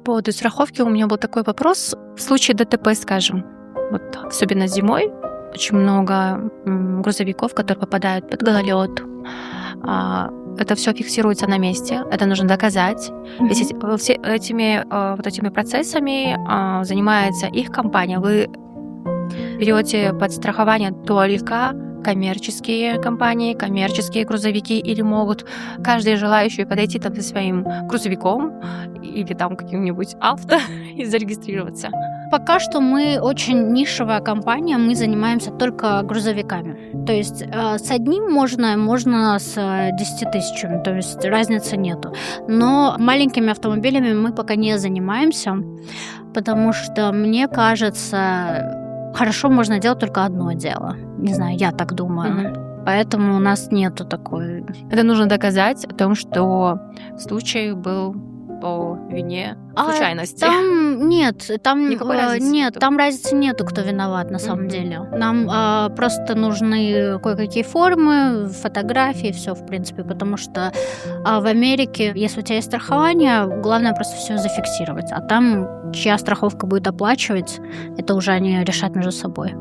поводу страховки у меня был такой вопрос. В случае ДТП, скажем, вот особенно зимой, очень много грузовиков, которые попадают под гололед. Это все фиксируется на месте, это нужно доказать. Если все этими процессами занимается их компания, вы берете под страхование только коммерческие компании, коммерческие грузовики, или могут каждый желающий подойти там со своим грузовиком или там каким-нибудь авто и зарегистрироваться? Пока что мы очень нишевая компания, мы занимаемся только грузовиками. То есть с одним можно с 10 тысячами, то есть разницы нету. Но маленькими автомобилями мы пока не занимаемся, потому что, мне кажется, хорошо можно делать только одно дело. Не знаю, я так думаю. Поэтому у нас нету такой... Это нужно доказать о том, что случай был по вине случайности. Там разницы нету, кто виноват на самом деле. Нам просто нужны кое-какие формы, фотографии, все в принципе, потому что в Америке, если у тебя есть страхование, главное просто все зафиксировать, а там чья страховка будет оплачивать, это уже они решат между собой.